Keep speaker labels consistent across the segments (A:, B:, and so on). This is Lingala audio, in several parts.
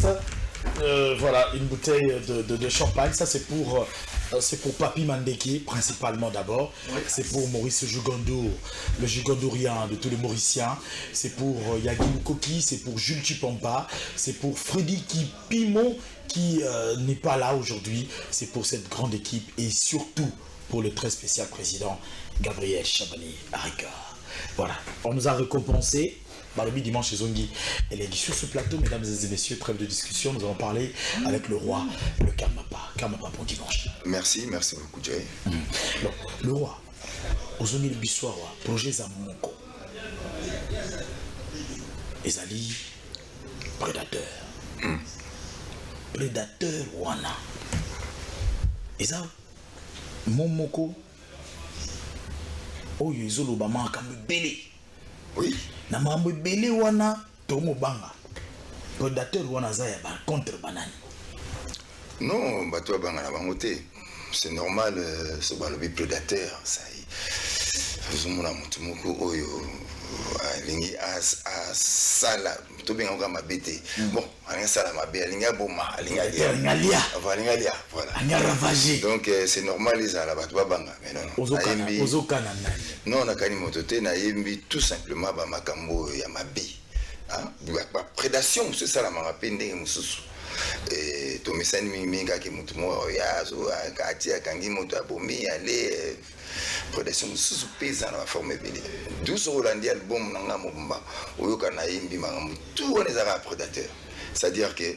A: reste voilà une bouteille de champagne. Ça c'est pour Papi Mandeki principalement d'abord. Oui. C'est pour Maurice Jugandour, le Jugandourien de tous les Mauriciens. C'est pour Yagin Koki, c'est pour Jules Chipompa, c'est pour Freddy Pimo qui n'est pas là aujourd'hui. C'est pour cette grande équipe et surtout pour le très spécial président Gabriel Chabani Arika. Voilà, on nous a récompensé. Balobi dimanche Zongi. Elle est sur ce plateau, mesdames et messieurs, trêve de discussion. Nous allons parler avec le roi, le Kamapa. Kamapa pour dimanche.
B: Merci beaucoup, Jay.
A: Donc, le roi, Ozongi Bissoa, projet Zamoko. Ezali, prédateur. Prédateur Wana. Eza, Momoko. Oh, Yezolo Bama Kamubele.
B: Oui.
A: Na mambo belé wana tomo banga prédateur wana za ya ba contre banani.
B: Non, bato banga na bangote. C'est normal ce balobi prédateur ça y. Fazumuna mutu moko oyo lingi as sala to benga ngama bete. Bon, anga sala mabe linga boma linga lia. Voilà.
A: Anga ravagé.
B: Donc c'est normal les ala bato banga mais non.
A: Ozokana nani.
B: Non, na kani motote na yembi tout simplement ba makambo ya mabe. Hein? Ba prédation c'est ça la marape ndenge mususu. Et to mesani minga ke mutu mo ya zo akati akangi moto abomi ale prédation mususu pesa na forme belé. Douce Rolandi album nanga mobamba oyoka na yembi makambo tout on est prédateur. C'est-à-dire que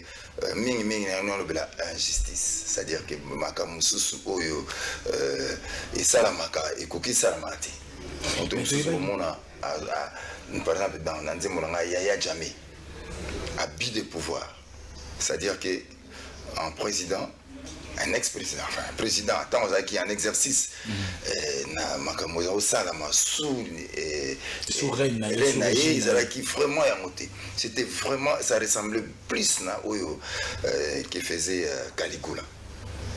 B: mingi na lobela injustice, c'est-à-dire que makambo mususu oyo et ça la maka et koki ça la mate. Par exemple, dans Yaya Jammeh, abus de pouvoir. C'est-à-dire qu'un président, un ex-président, enfin un président, attends, qui est en exercice, qui vraiment a monté. C'était vraiment, ça ressemblait plus à qui faisait Caligula.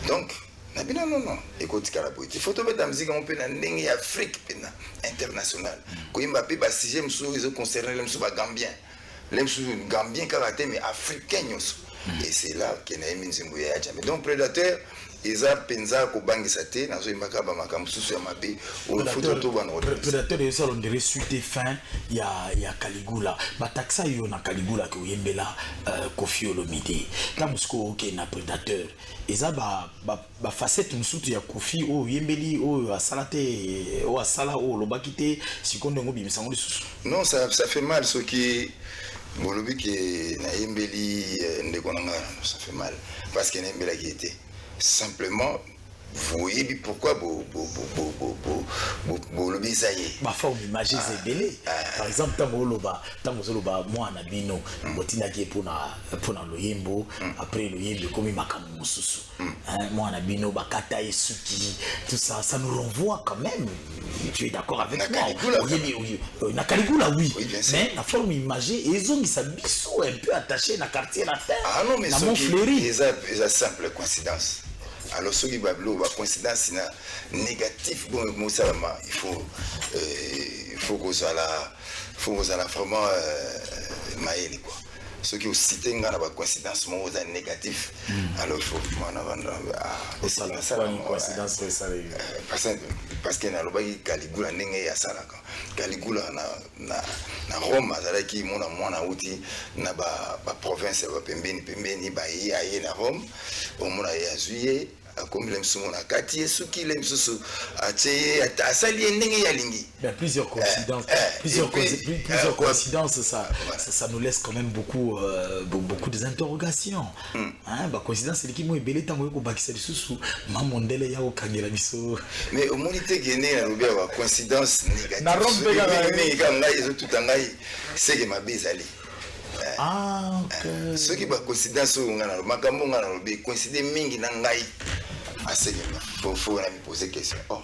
B: Donc, non. Écoute, il faut trouver la musique, on peut dans Afrique internationale. Quand il m'a fait le sujet, ils ont concerné les Gambiens. Les Gambiens karaté, mais africains. Et c'est là qu'il y a une Zimbouya. Donc, prédateur, ils ont pensé qu'au bangi saté, dans une macabre,
A: prédateur, ils ont des résultats fins, il y a Caligula. Bataxa, il y a Caligula qui est là, Kofi Olomide. Quand vous avez un prédateur, ils ont des facettes, il y a Kofi, Yembeli, Salate, Sala, Lobakite, si on a
B: non, ça fait mal ce qui. Bolobi qui na Yembeli, ça fait mal. Parce qu'il y a Yembeli qui était. Simplement, vous voyez pourquoi Bolobi ça y est.
A: Ma forme imagée c'est belé. Par exemple, Tamozoloba, moi na bino, botina qui est pour na loyembo, après loyembo comme makamu mususu. Moi na bino bakata esuki, tout ça, ça nous renvoie quand même. Tu es d'accord avec moi? Na Caligula, oui. Mais la forme imagée, ils ont mis sa biseau un peu attaché dans le quartier la terre.
B: Ah non, mais
A: c'est
B: une simple coïncidence. Alors, ce qui est une coïncidence négative, il faut qu'on soit là vraiment maïli quoi. Ce qui est cité une coïncidence négative, alors il faut que
A: une coïncidence
B: parce qu'il y a Caligula Caligula na Rome azalaki mona mwana uti na ba province ba pembeni ba ye na Rome omona ya juillet comme les msumo na kati esuki les msusu atie asali ndenge ya lingi.
A: Plusieurs coïncidences, plusieurs coïncidences, ça nous laisse quand même beaucoup d'interrogations. Hein, bah coïncidence c'est l'équipe moi belé tango ko bakisa lisusu mamondele ya okangela biso.
B: Mais au monité gagné na lobia ba coïncidence négative.
A: Na rompe
B: kanga ils tout angai c'est que ma bezali.
A: Ah OK.
B: Ce qui ba coïncidence ngana makambo ngana lobi coïncider mingi na ngai. Faut me poser question. Oh.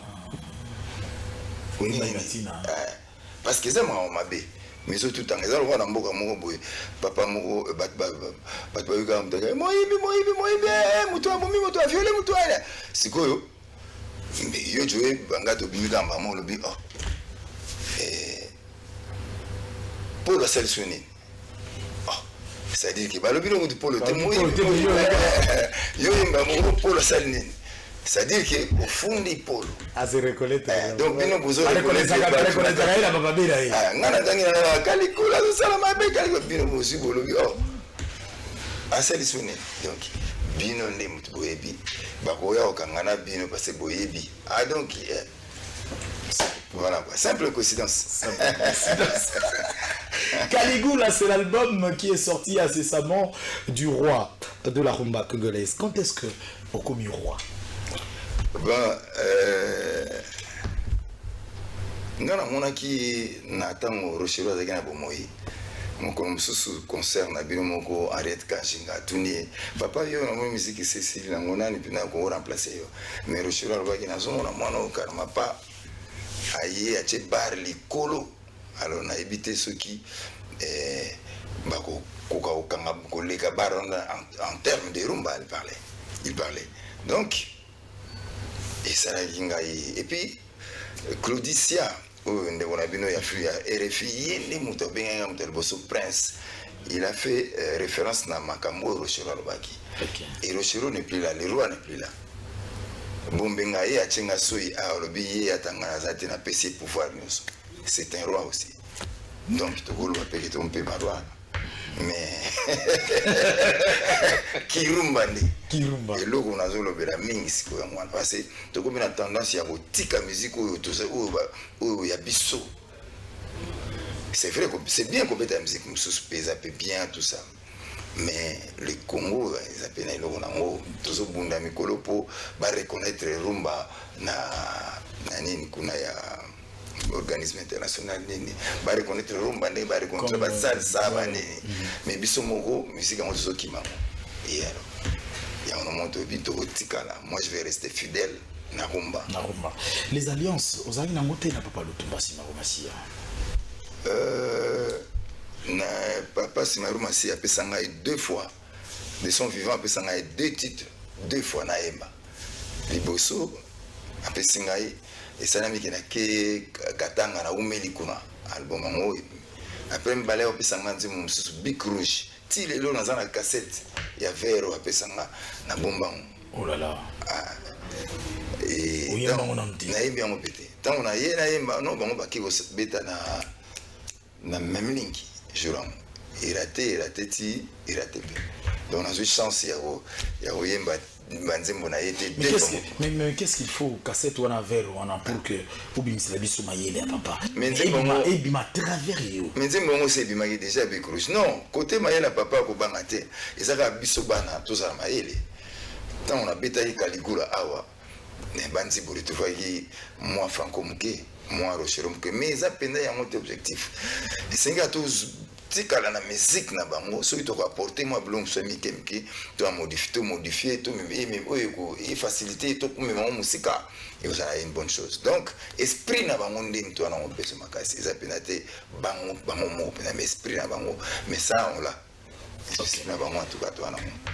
B: Parce que c'est moi ma bé. Mais surtout tant que ça on a mboka moko boy. Papa moko bat yo moi moto a violé moto ala. Sikoyo. Mais yo jouer banga to bimika maman lobi oh. Pour la sélectionner. Oh. c'est-à-dire que balobi no mutu polo te moi yo yemba mo polo saline c'est-à-dire que au fond des polo
A: se reconnaître
B: donc bino bozo
A: reconnaître la papa bira
B: ngana dangi na kaliko la sala mabe kaliko bino bozi bolobi oh asali sone donc bino nde mutu boyebi bakoya okangana bino parce que boyebi donc voilà quoi, simple coïncidence.
A: Caligula, c'est l'album qui est sorti incessamment du roi de la rumba congolaise. Quand est-ce que au commis roi?
B: Ben, on a qui n'attend au rocher de la Bomoï. Mon concert na bino moko arrête kashinga tuni papa yo na musique c'est la ngona ni pina ko remplacer yo mais rocher la ba kina zo na mwana o karma pa aye ache bar likolo alors na éviter ceux qui bako ko kanga ko leka bar en termes de rumba il parlait donc et ça la linga et puis Claudicia nde on a bino ya fui ya RFI ni muto benga muto boso prince il a fait référence na makambo Rochero Lobaki et Rochero n'est plus là le roi n'est plus là bombenga ye achenga soi a lobi ye atanga zati na PC pouvoir nyonso c'est un roi aussi donc to golo apeke to mpe barwa mais kirumba et loko nazo lobela mingi siko ya mwana parce que to komi na tendance ya kotika musique oyo to oyo ya biso c'est vrai que c'est bien qu'on mette la musique mususu pesa peut bien tout ça mais le Congo ils appellent les loko nango tozo bunda mikolo po ba reconnaître rumba na nini kuna ya organisme international nini ba reconnaître rumba ne ba reconnaître ba salsa ba nini mais biso moko musique en tozo kimamo et alors il y a un moment de tikala moi je vais rester fidèle na rumba
A: les alliances aux amis nangote na papa Lutumba Simarumasia
B: na papa Simarumasia a pesanga 2 fois de son vivant a pesanga 2 titres 2 fois na Emba liboso a pesanga et ça n'a mis que katanga na umeli kuna album ngo après mbale a pesanga nzimu mususu Big Rouge ti lelo na zana cassette ya vero a pesanga na bomba
A: oh là là
B: et na yemba ngo pété tant on a yena yemba non bango baki ko beta na même link juram il raté ti il raté donc on a eu chance ya yemba banzembo na été
A: mais qu'est-ce qu'il faut cassette ou na vero on a pour que obimisa biso mayele ya papa
B: mais nzembo
A: et bima travers yo
B: mais nzembo ngo c'est bima déjà Big Rouge non côté mayele papa ko banga te ezaka biso bana toza mayele tant on a beta Caligula awa ne banzi buri tufaki moi franco muke moi Rochero muke mais ça penda ya mon objectif et senga tous tikala na musique na bango so to ko apporter moi blong so mi kemki to modifier to même oyo et faciliter to pour même musique et ça a une bonne chose donc esprit na bango ndem to na on peut se makasi ça penate bango mo mais esprit na bango mais ça on l'a. Okay.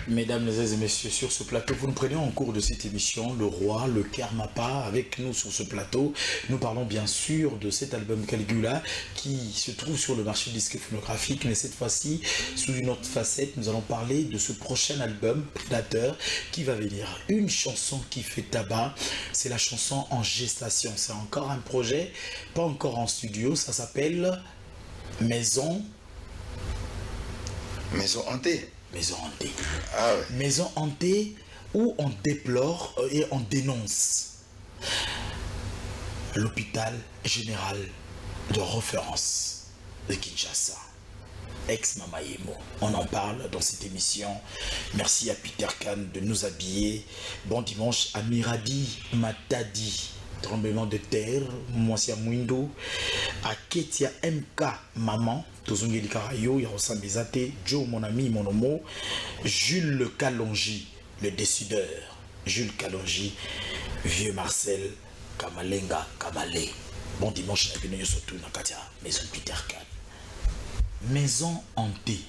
A: Mesdames et messieurs, sur ce plateau, vous nous prenez en cours de cette émission, le roi, le Kermapa, avec nous sur ce plateau. Nous parlons bien sûr de cet album Caligula qui se trouve sur le marché disque phonographique, mais cette fois-ci, sous une autre facette, nous allons parler de ce prochain album, Prédateur, qui va venir. Une chanson qui fait tabac, c'est la chanson En Gestation. C'est encore un projet, pas encore en studio, ça s'appelle Maison
B: hantée.
A: Maison hantée.
B: Ah ouais.
A: Maison hantée où on déplore et on dénonce l'hôpital général de référence de Kinshasa. Ex-Mama Yemo. On en parle dans cette émission. Merci à Peter Kahn de nous habiller. Bon dimanche à Miradi Matadi. Tremblement de terre, Mouassia Mwindo, à Ketia MK Maman, Tozungeli Karayo, Yarosan Bezate, Joe mon ami, mon homo, Jules Kalonji, le décideur, Jules Kalonji, Vieux Marcel, Kamalenga, Kamale. Bon dimanche, la bienvenue surtout dans Katia, Maison Peter Kahn. Maison hantée.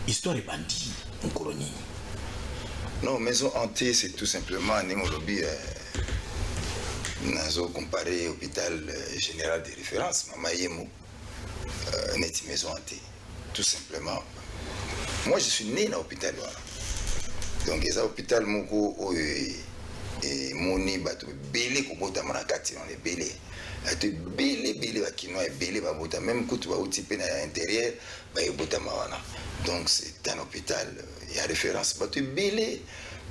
A: Histoire et bandit, en colonie.
B: Non, maison hantée, c'est tout simplement un lobby. Nous avons comparé l'hôpital général de référence, Mama Yemo, une maison hantée. tout simplement. Moi, je suis né dans l'hôpital. Donc, il y a un hôpital et moni bato belé ko bota mana kati on est belé ate belé bakino et belé ba bota même kutu ba utipé na intérieur ba bota mawana. Donc c'est un hôpital, il y a référence bato belé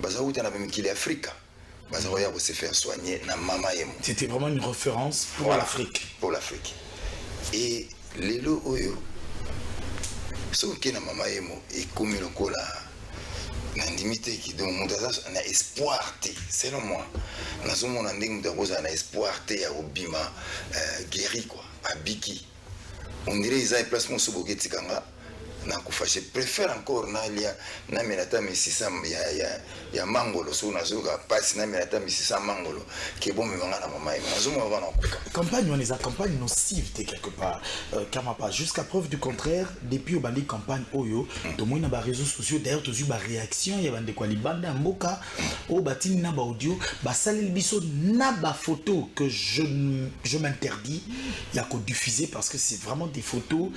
B: baza uta na même qu'il Afrique baza roya pour se faire soigner na mama yemo.
A: C'était vraiment une référence pour l'Afrique.
B: Pour l'Afrique. Et lelo oyo so ke na mama yemo et comme le kola n'indimité qui donc mon a espoir t selon moi nous sommes en ndenge on a espoir t à obima guéri quoi à biki on dirait ils ont placement sur boketi kanga na kufa je préfère encore na lia na menata misisa ya mangolo so na zoka passe na menata misisa mangolo qui est bon mais ngana mama nous sommes avant
A: campagne on les a campagne nocive quelque part car pas jusqu'à preuve du contraire depuis au bandi campagne oyo to moi na ba réseaux sociaux d'ailleurs to ba réaction ya bande kwa libanda mboka o batini na ba audio ba salil biso na ba photo que je m'interdis ya ko diffuser parce que c'est vraiment des photos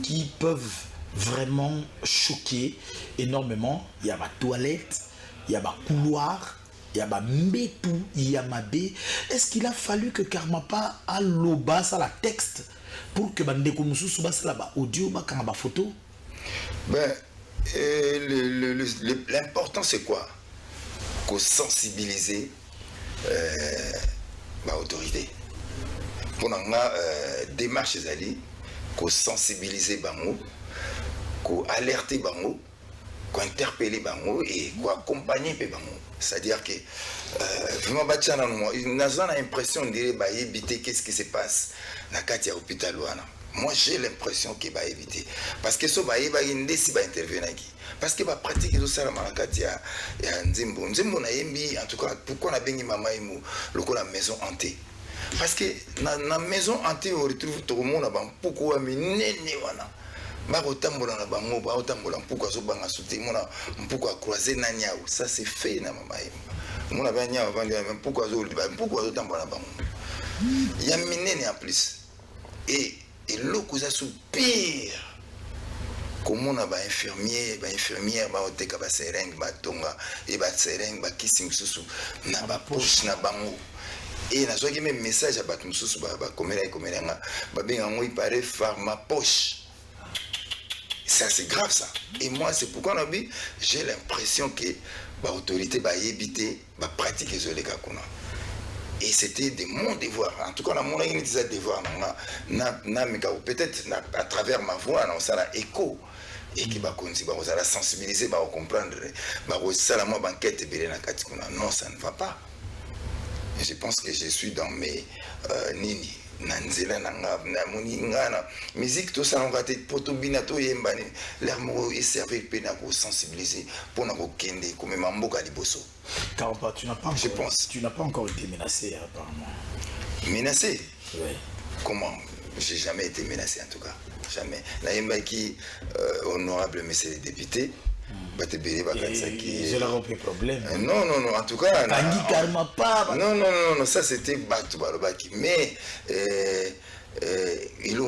A: qui peuvent vraiment choqué énormément. Il y a ma toilette, il y a ma couloir, il y a ma mbétou, il y a ma baie. Est-ce qu'il a fallu que Karmapa a l'oba ça la texte pour que bandeko mususu bas là-bas audio ba kanga ba photo?
B: Ben l'important c'est quoi? Qu'on sensibiliser ma autorité. Pour nga démarche zali qu'on sensibiliser bango, qu'on alerter bango, qu'on interpeller bango et qu'on accompagner bango. C'est-à-dire que vraiment nous avons l'impression de dire bah éviter qu'est-ce qui se passe dans le hôpital. Moi j'ai l'impression qu'il va éviter parce que ça va intervenir parce que va pratiquer tout ça dans la nzimbo na yembi en tout cas pourquoi on a bengi mama imu la maison hantée parce que dans la maison hantée on retrouve tout le monde là pourquoi minene wana ba kotambola na bango ba otambola mpuko azobanga suti mona mpuko croiser na nyao ça c'est fait na mama imu mona ba nyao vandi mpuko azotambola na bango il y a minene en plus et l'autre ça soupire comment on a ba infirmière ba oteka ba seringue ba tonga et ba seringue ba kissing susu na ba poche na bango et na soki même message à ba mususu ba komela nga ba benga ngo ipare pharma poche. Ça c'est grave ça. Et moi c'est pourquoi on a dit j'ai l'impression que l'autorité va éviter va pratiquer ce les gars qu'on a. Et c'était de mon devoir. En tout cas, on a mon devoir. Peut-être à travers ma voix, on a écho. Et qui va sensibiliser, va comprendre. Non, ça ne va pas. Et je pense que je suis dans mes nini. Nanzela nanga musique tout ça on va te potobina to yembani l'air mo et servir pena ko sensibiliser pour na ko kende comme mamboka liboso.
A: Car tu n'as pas encore, je pense tu n'as pas encore été menacé apparemment.
B: Menacé?
A: Oui.
B: Comment? J'ai jamais été menacé en tout cas, jamais. La yemba qui honorable monsieur le député
A: j'ai leur problème.
B: Non, en tout cas.
A: Non,
B: ça c'était Batu Balobaki. Mais il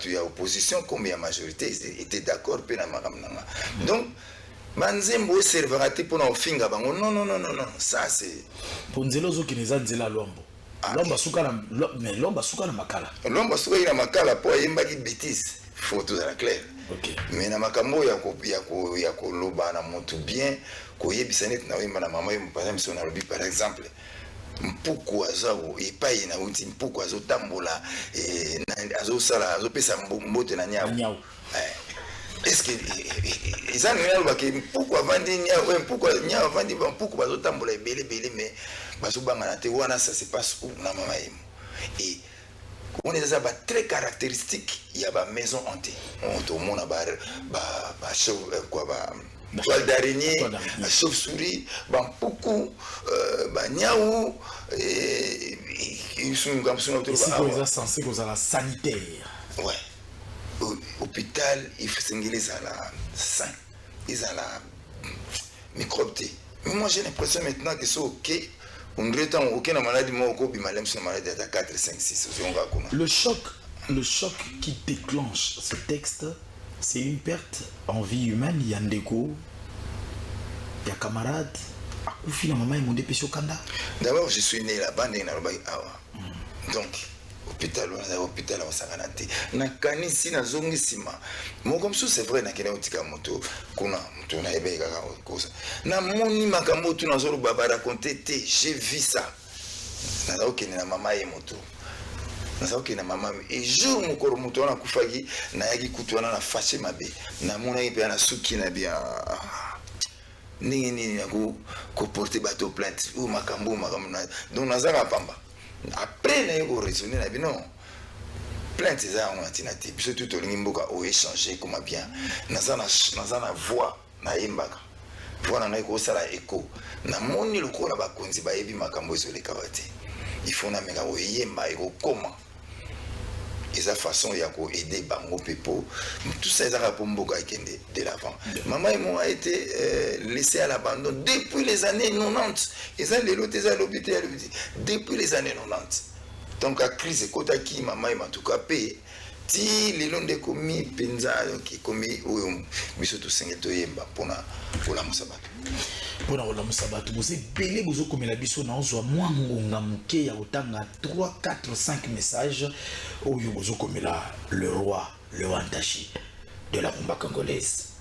B: y a opposition comme il y a majorité, ils étaient d'accord. Donc, Manzembo servira pour nos finga. Non, ça c'est.
A: Pour nous, qui nous a dit la lombo. L'omba souka na makala.
B: L'omba souka na makala pour yemba qui bêtise. Faut tout à la claire.
A: Okay.
B: Mais na makambo ya ko loba na motu bien ko yebisanet na wimba na mama yemu par exemple par exemple mpuku azao epai na uti mpuku azotambola azo sala azo pesa mbote na nyao est-ce que ils en ont que mpuku avandi nyao mpuku nyao avandi mpuku bazotambola ebele mais bazobanga na te wana ça se passe où na mama yemu et on est déjà très caractéristique il y a ma maison hantée tout le monde a toile d'araignée chauve-souris beaucoup niaou et ils sont comme ça
A: ils sont censés que la sanitaire
B: ouais hôpital il faut s'engager à la sain ils ont la microbe mais moi j'ai l'impression maintenant que c'est ok. On dirait aucune maladie, maladie à 4, 5, 6.
A: Le choc le choc qui déclenche ce texte, c'est une perte en vie humaine. Il y a Ndeko, il y a camarade, Akoufi, la maman et mon dépêché au Kanda.
B: D'abord, je suis né là-bas, donc, hôpital, hôpital, on s'en a été. Nakani si na zongi sima. Mon comme ça, c'est vrai, nakene otika moto, kuna, moto na ebe kaka kosa. Na moni makambo tu na zoro baba raconté, j'ai vu ça. Na okene na mama ye moto. Na okene na mama et jour mokoro moto na kufaki na yaki kutwana na fâché mabe. Na mona ipe na suki na bien. Nini ko porter bateau plainte ou makambo donc nazaka pamba. Après, il faut raisonner, non. Plein de ces armes, puis tout au limboka au échanger comme bien. Dans la voix, na imbaka. Voix na ko sala écho. Na moni le ko na ba konzi ba yebi makambo sur les kawate. Il faut na meka o yemba eko comment. Et sa façon il y a ko aider bango pepo. Tout ça ça pour mboka kende de l'avant. Maman et moi a été laissé à l'abandon depuis les années 90. Et ça les lots à l'hôpital depuis les années 90. Donc la crise kotaki maman m'a tout capé. Ti les longs de commis penza qui commis ou biso to sengeto yemba pour la musabato.
A: Pour la musabato vous êtes belé vous comme la biso na zo moi ngonga muke ya otanga 3 4 5 messages au yozo comme le roi le Wandashi de la rumba congolaise.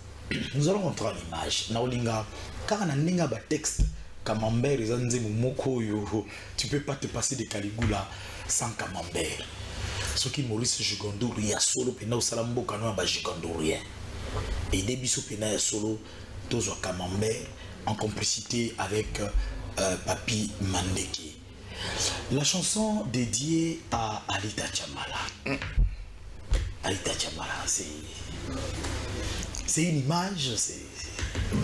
A: Nous allons rentrer en image na olinga car na ninga ba texte Camembert ezanze moko yo tu peux pas te passer de Caligula sans Camembert. Ce qui Maurice Jugondo ya solo pena osalambo kano ba Jugondo rien. Et des biso pena ya solo tozo Camembert en complicité avec Papi Mandeki. La chanson dédiée à Alita Chamala. Alita Chamala, c'est une image, c'est...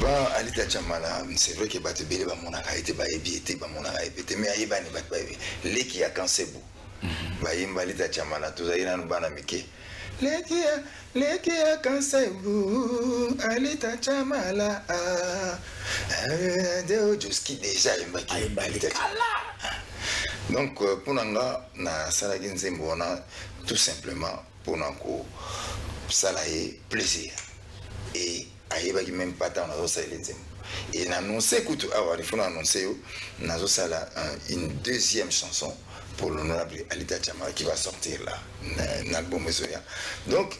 B: Bah, Alita Chamala, c'est vrai que Batebele ba monaka été ba ebiete ba monaka epete mais ayeba ni bat ba ebi. Leki ya kansebu. Ba yimba Alita Chamala tozaina nubana mike. Leki ya kansebu Alita Chamala. Deo Joski déjà yimba Alita Chamala. Donc pour nanga na salagi nzembo wana tout simplement pour nako salaye plaisir et ayeba qui même pas tant nazo salaye nzembo et n'annoncer kutu awa il faut annoncer nazo sala une deuxième chanson pour l'honorable Alita Chamala qui va sortir là un album Mesoya. Donc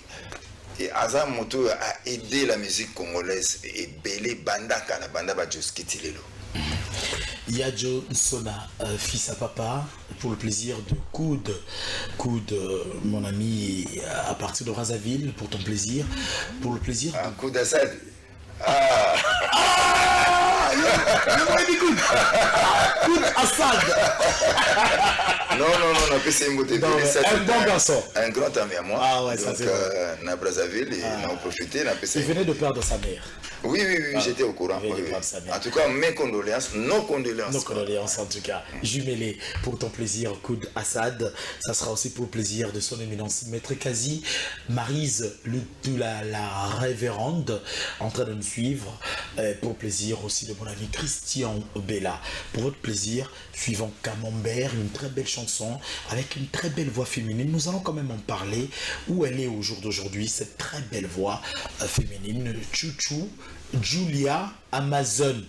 B: et Azam Moto a aidé la musique congolaise et belé bandaka la banda ba Joski Tilelo.
A: Yadjo Nsona, fils à papa, pour le plaisir de Coude, mon ami, à partir de Razaville, pour ton plaisir, pour le plaisir
B: de... Coude Assad.
A: Coude Assad.
B: Non, c'est un
A: bon garçon.
B: Un grand ami à moi.
A: Ah ouais,
B: donc,
A: ça c'est vrai.
B: Na Brazzaville, et on a profité.
A: Il venait de perdre sa mère.
B: Oui, j'étais au courant. En tout cas, mes condoléances, nos condoléances.
A: Nos condoléances en tout cas. Jumelé pour ton plaisir, Coude Assad. Ça sera aussi pour le plaisir de son éminence Maître Kazi, Maryse, la révérende, en train de nous suivre. Pour le plaisir aussi de mon ami Christian Bella. Pour votre plaisir, suivant Camembert, une très belle chanson avec une très belle voix féminine. Nous allons quand même en parler. Où elle est au jour d'aujourd'hui, cette très belle voix féminine. Chouchou Julia Amazon.